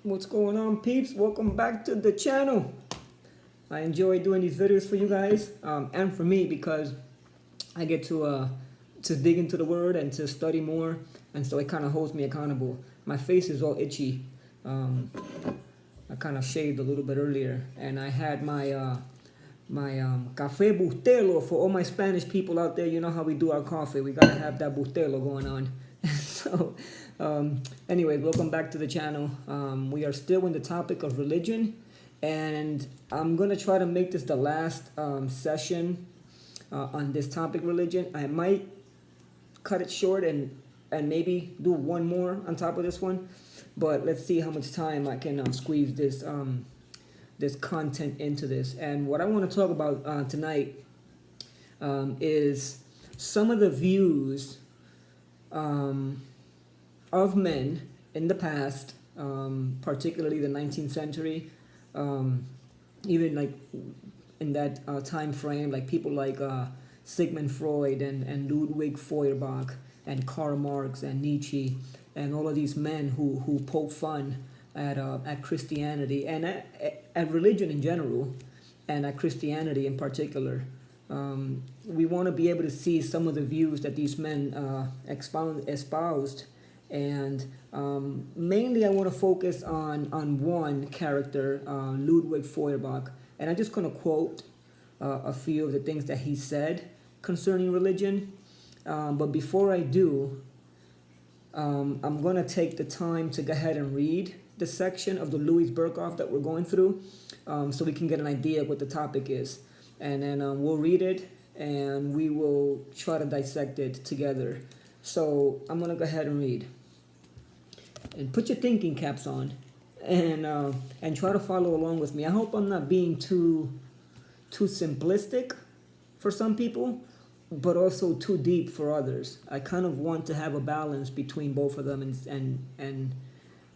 What's going on, peeps? Welcome back to the channel. I enjoy doing these videos for you guys and for me because I get to dig into the word and to study more, and so it kind of holds me accountable. My face is all itchy. I kind of shaved a little bit earlier, and I had my café bustelo. For all my Spanish people out there, you know how we do our coffee. We gotta have that bustelo going on. So anyway, welcome back to the channel. We are still in the topic of religion, and I'm gonna try to make this the last session on this topic, religion. I might cut it short and maybe do one more on top of this one, but let's see how much time I can squeeze this this content into this. And what I want to talk about tonight is some of the views of men in the past, particularly the 19th century, even like in that time frame, like people like Sigmund Freud and Ludwig Feuerbach and Karl Marx and Nietzsche and all of these men who poke fun at Christianity and at religion in general, and at Christianity in particular. We want to be able to see some of the views that these men espoused, and mainly I want to focus on one character, Ludwig Feuerbach, and I'm just going to quote a few of the things that he said concerning religion. But before I do, I'm going to take the time to go ahead and read the section of the Louis Berkhoff that we're going through, so we can get an idea of what the topic is. And then we'll read it and we will try to dissect it together. So I'm going to go ahead and read. And put your thinking caps on and try to follow along with me. I hope I'm not being too simplistic for some people, but also too deep for others. I kind of want to have a balance between both of them and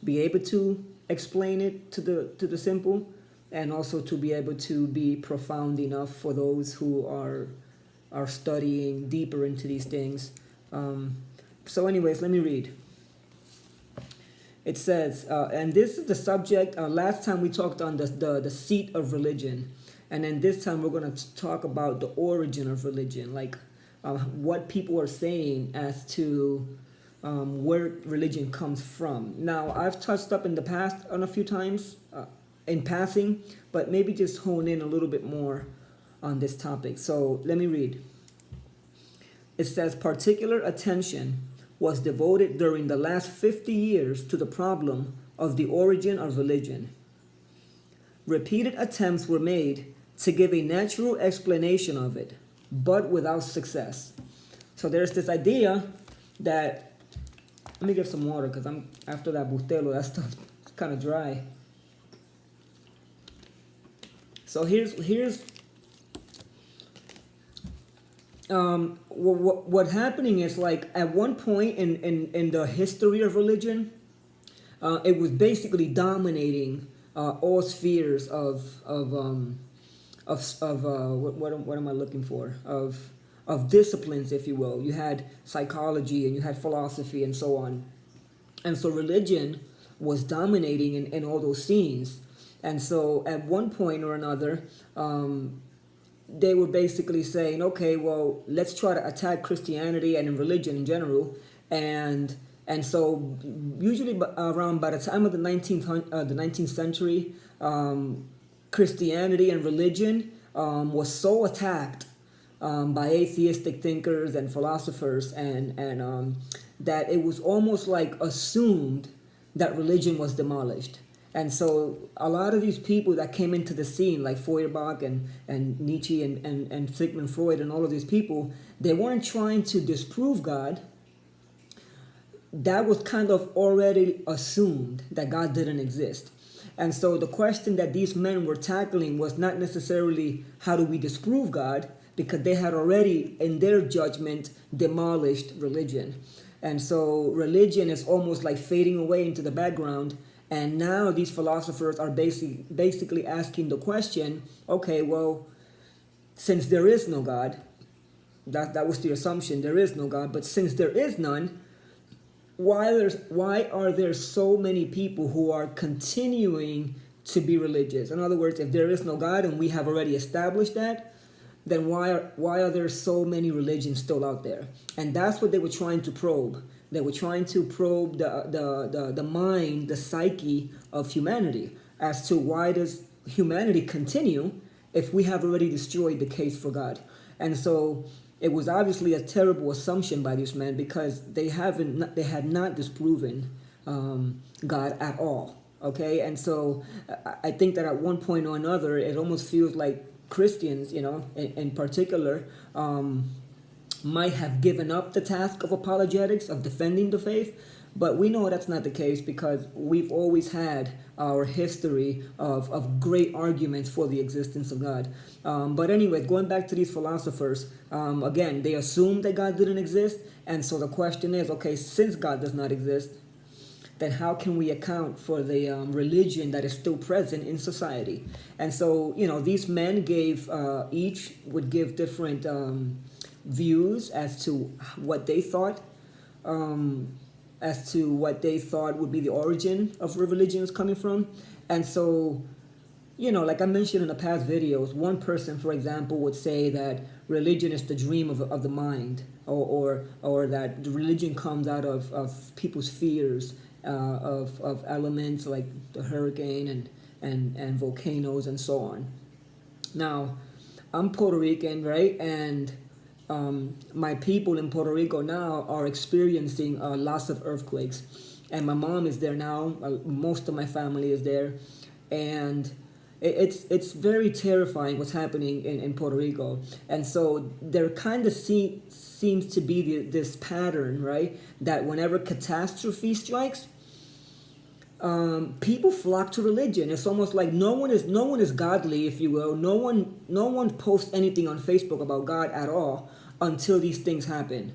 be able to explain it to the simple, and also to be able to be profound enough for those who are studying deeper into these things. So anyways, let me read. It says, and this is the subject, last time we talked on the seat of religion. And then this time we're going to talk about the origin of religion, like what people are saying as to where religion comes from. Now, I've touched up in the past on a few times in passing, but maybe just hone in a little bit more on this topic. So let me read. It says, particular attention was devoted during the last 50 years to the problem of the origin of religion. Repeated attempts were made to give a natural explanation of it, but without success. So there's this idea that, let me get some water because I'm after that bustelo, that stuff is kind of dry. So here's what happening is, like, at one point in the history of religion, it was basically dominating all spheres of what am I looking for? Of disciplines, if you will. You had psychology and you had philosophy and so on. And so religion was dominating in all those scenes. And so at one point or another, they were basically saying, okay, well, let's try to attack Christianity and in religion in general. And so usually around by the time of the 19th century, Christianity and religion was so attacked by atheistic thinkers and philosophers, and that it was almost like assumed that religion was demolished. And so a lot of these people that came into the scene, like Feuerbach and Nietzsche and Sigmund Freud and all of these people, they weren't trying to disprove God. That was kind of already assumed that God didn't exist. And so the question that these men were tackling was not necessarily how do we disprove God, because they had already, in their judgment, demolished religion. And so religion is almost like fading away into the background. And now these philosophers are basically asking the question, okay, well, since there is no God, that was the assumption, there is no God, but since there is none, why are there so many people who are continuing to be religious? In other words, if there is no God and we have already established that, then why are there so many religions still out there? And that's what they were trying to probe. They were trying to probe the mind, the psyche of humanity, as to why does humanity continue if we have already destroyed the case for God. And so it was obviously a terrible assumption by these men, because they had not disproven God at all. Okay, and so I think that at one point or another, it almost feels like Christians, in particular, might have given up the task of apologetics, of defending the faith. But we know that's not the case, because we've always had our history of great arguments for the existence of God. But anyway, going back to these philosophers, again, they assumed that God didn't exist. And so the question is, okay, since God does not exist, then how can we account for the religion that is still present in society? And so, these men each would give different views as to what they thought, would be the origin of where religion is coming from. And so, like I mentioned in the past videos, one person, for example, would say that religion is the dream of the mind, or that religion comes out of people's fears of elements like the hurricane and volcanoes and so on. Now, I'm Puerto Rican, right? And my people in Puerto Rico now are experiencing lots of earthquakes. And my mom is there now. Most of my family is there. And it's very terrifying what's happening in Puerto Rico. And so there kind of seems to be this pattern, right? That whenever catastrophe strikes, people flock to religion. It's almost like no one is godly, if you will. No one posts anything on Facebook about God at all until these things happen.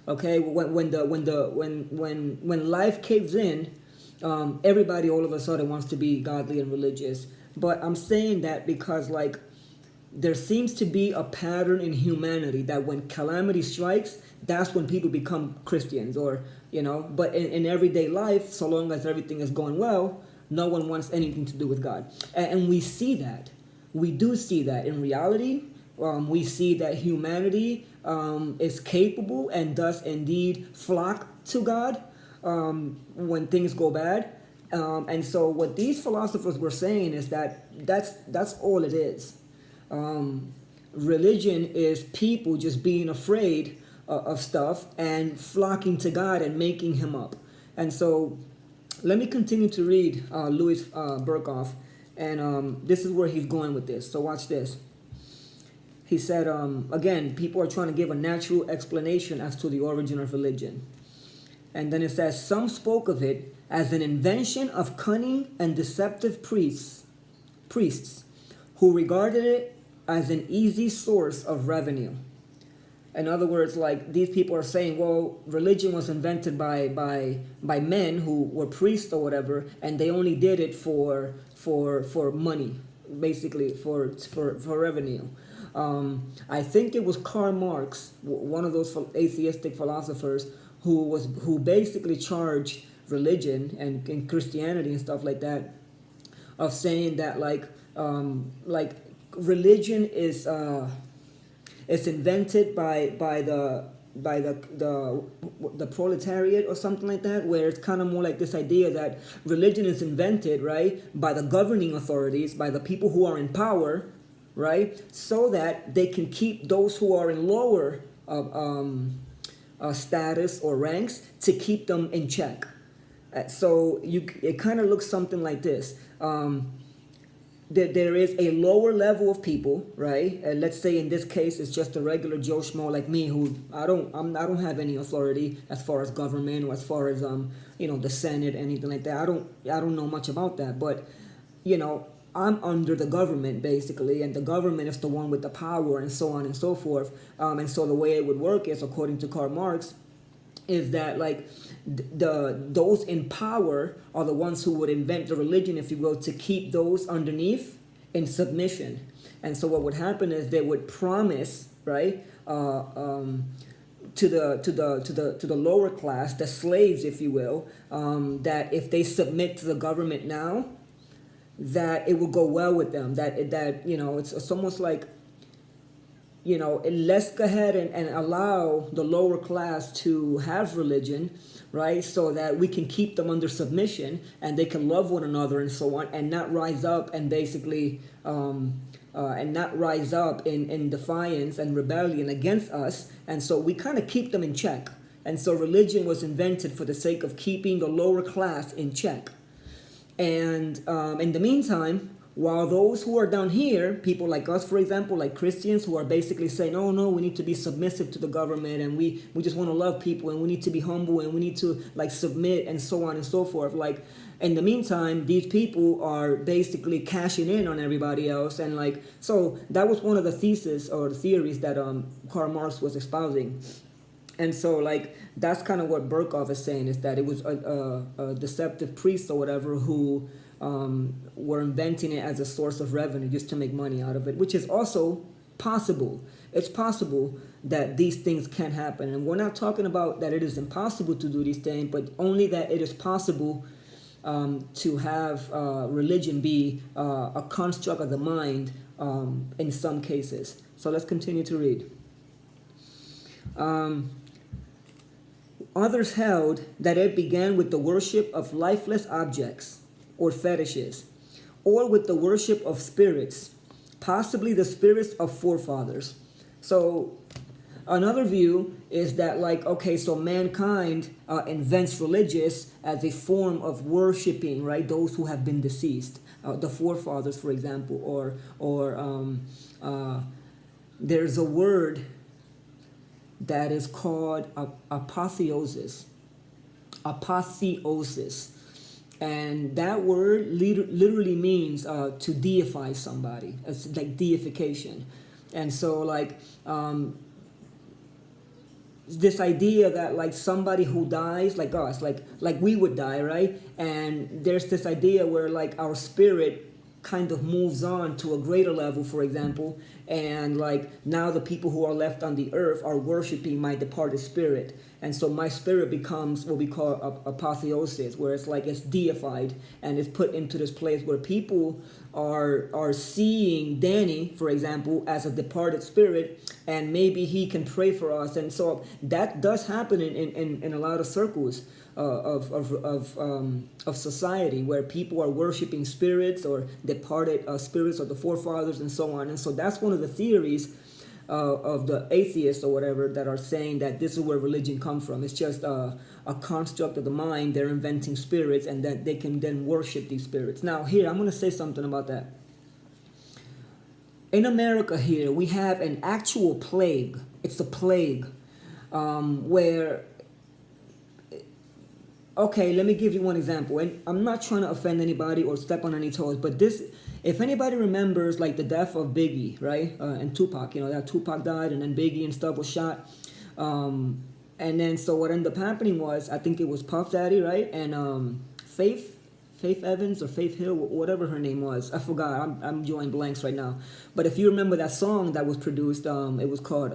Okay, when life caves in, everybody all of a sudden wants to be godly and religious. But I'm saying that because there seems to be a pattern in humanity that when calamity strikes, that's when people become Christians, but in everyday life, so long as everything is going well, no one wants anything to do with God. And we see that. We do see that in reality. We see that humanity is capable and does indeed flock to God when things go bad. And so what these philosophers were saying is that's all it is. Religion is people just being afraid of stuff and flocking to God and making him up. And so let me continue to read Louis Berkhoff, and this is where he's going with this. So watch this. He said, again, people are trying to give a natural explanation as to the origin of religion. And then it says, some spoke of it as an invention of cunning and deceptive priests who regarded it as an easy source of revenue. In other words, these people are saying, well, religion was invented by men who were priests or whatever, and they only did it for money, basically for revenue. I think it was Karl Marx, one of those atheistic philosophers, who basically charged religion and Christianity and stuff like that, of saying that religion is it's invented by the proletariat or something like that, where it's kind of more like this idea that religion is invented, right, by the governing authorities, by the people who are in power, right, so that they can keep those who are in lower status or ranks, to keep them in check. So it kind of looks something like this. There is a lower level of people, right? And let's say in this case, it's just a regular Joe Schmo like me, who I don't have any authority as far as government or as far as the Senate, anything like that. I don't know much about that, but I'm under the government basically, and the government is the one with the power and so on and so forth. And so the way it would work is, according to Karl Marx, is that those in power are the ones who would invent the religion, if you will, to keep those underneath in submission. And so what would happen is they would promise, right, to the lower class, the slaves, if you will, that if they submit to the government now, that it will go well with them. That you know, it's almost like, you know, let's go ahead and allow the lower class to have religion, right? So that we can keep them under submission and they can love one another and so on, and not rise up and basically and not rise up in defiance and rebellion against us. And so we kind of keep them in check. And so religion was invented for the sake of keeping the lower class in check. And in the meantime, while those who are down here, people like us, for example, like Christians, who are basically saying, oh no, we need to be submissive to the government, and we just want to love people, and we need to be humble, and we need to like submit, and so on and so forth. Like, in the meantime, these people are basically cashing in on everybody else. And like, so that was one of the theses or the theories that Karl Marx was espousing. And so like, that's kind of what Berkov is saying, is that it was a deceptive priest or whatever who were inventing it as a source of revenue just to make money out of it, which is also possible. It's possible that these things can happen. And we're not talking about that it is impossible to do these things, but only that it is possible to have religion be a construct of the mind in some cases. So let's continue to read. Others held that it began with the worship of lifeless objects or fetishes, or with the worship of spirits, possibly the spirits of forefathers. So another view is that, like, okay, so mankind invents religious as a form of worshiping, right, those who have been deceased, the forefathers, for example, or there's a word that is called apotheosis. Apotheosis. And that word literally means to deify somebody. It's like deification. And so like this idea that like somebody who dies, like us, like we would die, right? And there's this idea where like our spirit kind of moves on to a greater level, for example, and like now the people who are left on the earth are worshiping my departed spirit, and so my spirit becomes what we call apotheosis, where it's like it's deified and it's put into this place where people are seeing Danny, for example, as a departed spirit, and maybe he can pray for us. And so that does happen in a lot of circles of society, where people are worshiping spirits or departed spirits of the forefathers and so on. And so that's one of the theories of the atheists or whatever that are saying that this is where religion comes from. It's just a construct of the mind. They're inventing spirits, and that they can then worship these spirits. Now here, I'm going to say something about that. In America here, we have an actual plague. It's a plague where... Okay, let me give you one example. And I'm not trying to offend anybody or step on any toes, but this, if anybody remembers like the death of Biggie, right? And Tupac, you know, that Tupac died and then Biggie and stuff was shot. And then so what ended up happening was, I think it was Puff Daddy, right? And Faith Evans or Faith Hill, whatever her name was. I forgot. I'm drawing blanks right now. But if you remember that song that was produced, it was called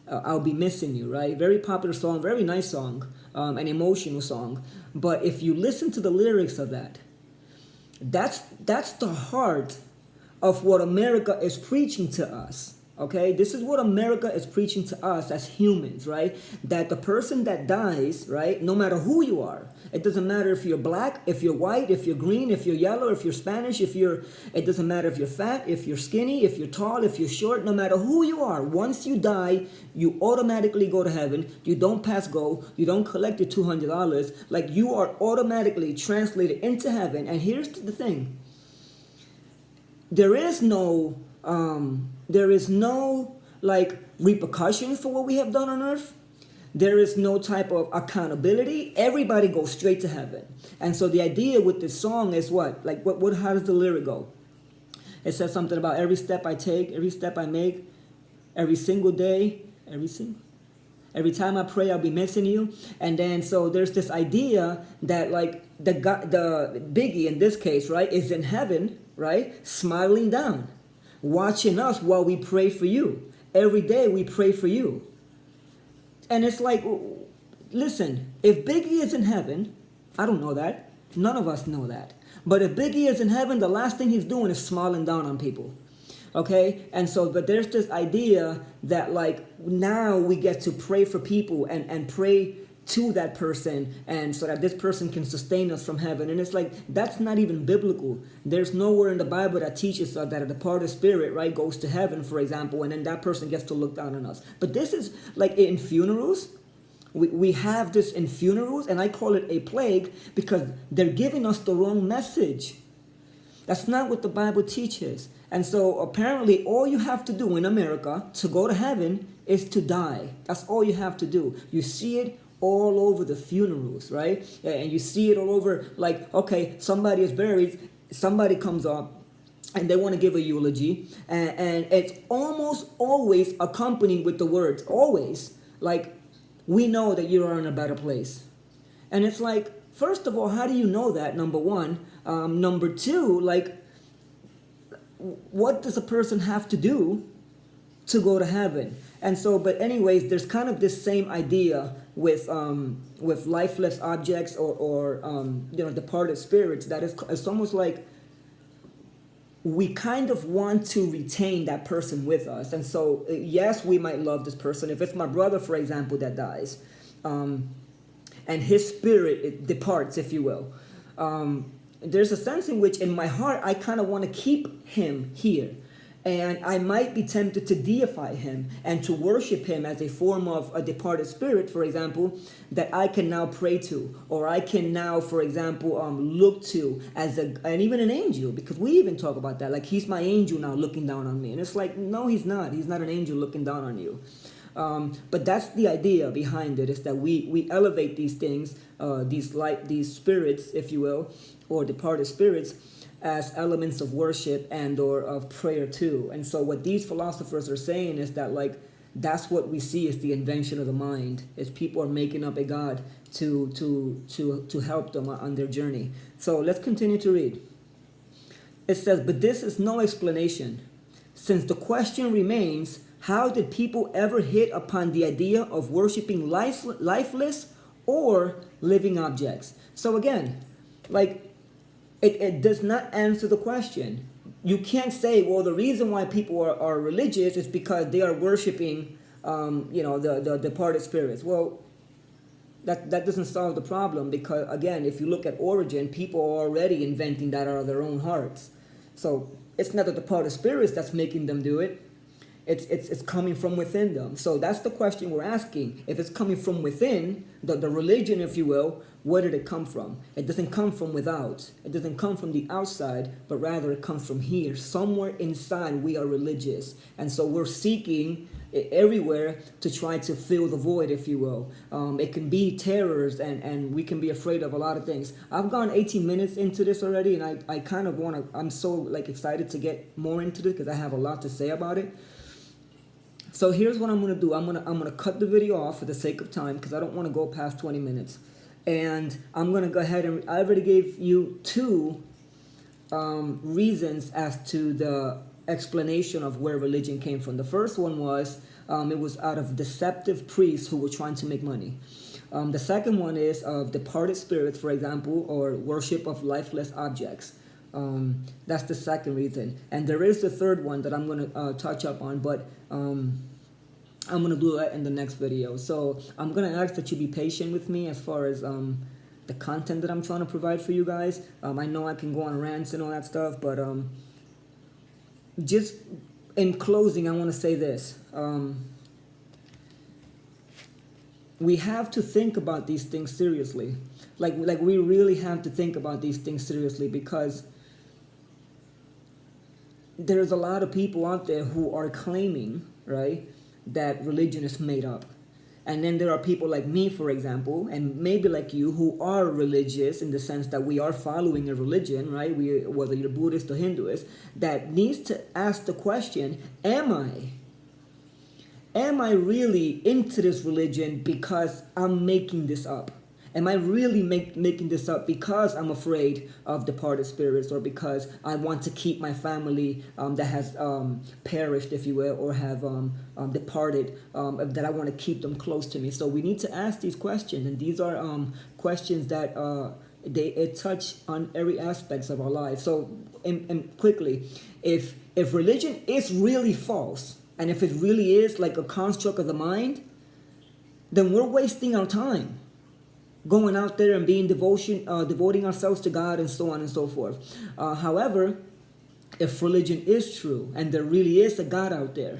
I'll Be Missing You, right? Very popular song, very nice song. An emotional song. But if you listen to the lyrics of that, that's the heart of what America is preaching to us. Okay, this is what America is preaching to us as humans, right? That the person that dies, right, no matter who you are, it doesn't matter if you're black, if you're white, if you're green, if you're yellow, if you're Spanish, it doesn't matter if you're fat, if you're skinny, if you're tall, if you're short, no matter who you are, once you die, you automatically go to heaven. You don't pass go, you don't collect your $200, like you are automatically translated into heaven. And here's the thing. There is no like repercussions for what we have done on earth. There is no type of accountability. Everybody goes straight to heaven. And so the idea with this song is what? Like what how does the lyric go? It says something about every step I take, every step I make, every single day, every time I pray, I'll be missing you. And then so there's this idea that like the Biggie in this case, right, is in heaven, right, smiling down, watching us while we pray for you. Every day we pray for you. And it's like, listen, if Biggie is in heaven, I don't know that. None of us know that. But if Biggie is in heaven, the last thing he's doing is smiling down on people. Okay? And so, but there's this idea that like now we get to pray for people and pray to that person, and so that this person can sustain us from heaven. And it's like, that's not even biblical. There's nowhere in the Bible that teaches us that a departed spirit, right, goes to heaven, for example, and then that person gets to look down on us. But this is like in funerals. We have this in funerals, and I call it a plague because they're giving us the wrong message. That's not what the Bible teaches. And so apparently all you have to do in America to go to heaven is to die. That's all you have to do. You see it all over the funerals, right? And you see it all over, like, okay, somebody is buried, somebody comes up, and they want to give a eulogy, and it's almost always accompanied with the words, always, like, we know that you are in a better place. And it's like, first of all, how do you know that, number one? Number two, like, what does a person have to do to go to heaven? And so, but anyways, there's kind of this same idea with lifeless objects or departed spirits, that it's almost like we kind of want to retain that person with us. And so, yes, we might love this person. If it's my brother, for example, that dies, and his spirit, it departs, if you will, there's a sense in which in my heart, I kind of want to keep him here. And I might be tempted to deify him and to worship him as a form of a departed spirit, for example, that I can now pray to, or I can now, for example, look to as and even an angel, because we even talk about that. Like, he's my angel now looking down on me. And it's like, no, he's not. He's not an angel looking down on you. But that's the idea behind it, is that we elevate these things, these spirits, if you will, or departed spirits, as elements of worship and or of prayer too. And so what these philosophers are saying is that, like, that's what we see as the invention of the mind, is people are making up a god to help them on their journey. So let's continue to read. It says, but this is no explanation, since the question remains, how did people ever hit upon the idea of worshiping lifeless or living objects? So again, like, it does not answer the question. You can't say, well, the reason why people are religious is because they are worshiping, the departed spirits. Well, that doesn't solve the problem, because, again, if you look at origin, people are already inventing that out of their own hearts. So it's not the departed spirits that's making them do it. It's coming from within them. So that's the question we're asking. If it's coming from within, the religion, if you will, where did it come from? It doesn't come from without. It doesn't come from the outside, but rather it comes from here. Somewhere inside we are religious. And so we're seeking everywhere to try to fill the void, if you will. It can be terrors, and we can be afraid of a lot of things. I've gone 18 minutes into this already, and I kind of want to, I'm so like excited to get more into this because I have a lot to say about it. So here's what I'm going to do. I'm going to cut the video off for the sake of time, because I don't want to go past 20 minutes. And I'm going to go ahead and I already gave you two reasons as to the explanation of where religion came from. The first one was it was out of deceptive priests who were trying to make money. The second one is of departed spirits, for example, or worship of lifeless objects. That's the second reason. And there is the third one that I'm going to touch up on, but I'm going to do that in the next video. So I'm going to ask that you be patient with me as far as the content that I'm trying to provide for you guys. I know I can go on rants and all that stuff, but just in closing, I want to say this. We have to think about these things seriously. Like we really have to think about these things seriously, because there's a lot of people out there who are claiming, right, that religion is made up. And then there are people like me, for example, and maybe like you, who are religious in the sense that we are following a religion, right? Whether you're Buddhist or Hinduist, that needs to ask the question, am I really into this religion because I'm making this up? Am I really making this up because I'm afraid of departed spirits, or because I want to keep my family that has perished, if you will, or have departed, that I want to keep them close to me? So we need to ask these questions, and these are questions that it touch on every aspects of our lives. So, and quickly, if religion is really false, and if it really is like a construct of the mind, then we're wasting our time going out there and being devoting ourselves to God, and so on and so forth. However, if religion is true and there really is a God out there,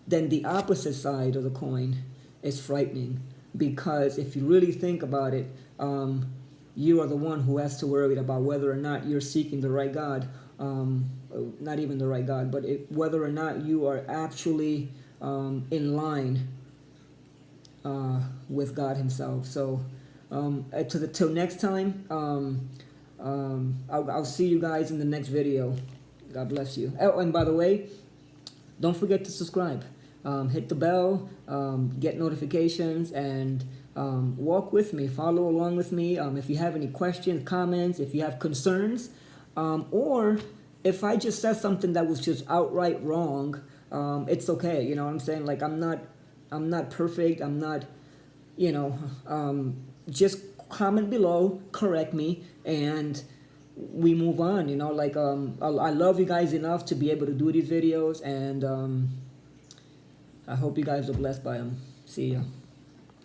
then the opposite side of the coin is frightening, because if you really think about it, you are the one who has to worry about whether or not you're seeking the right God, not even the right God, but whether or not you are actually in line with God Himself. So till next time, I'll see you guys in the next video. God bless you. Oh, and by the way, don't forget to subscribe. Hit the bell, get notifications, and walk with me, follow along with me. If you have any questions, comments, if you have concerns, or if I just said something that was just outright wrong, it's okay. You know what I'm saying? Like, I'm not perfect. I'm not, just comment below, correct me, and we move on. Like, I love you guys enough to be able to do these videos, and I hope you guys are blessed by them. See ya.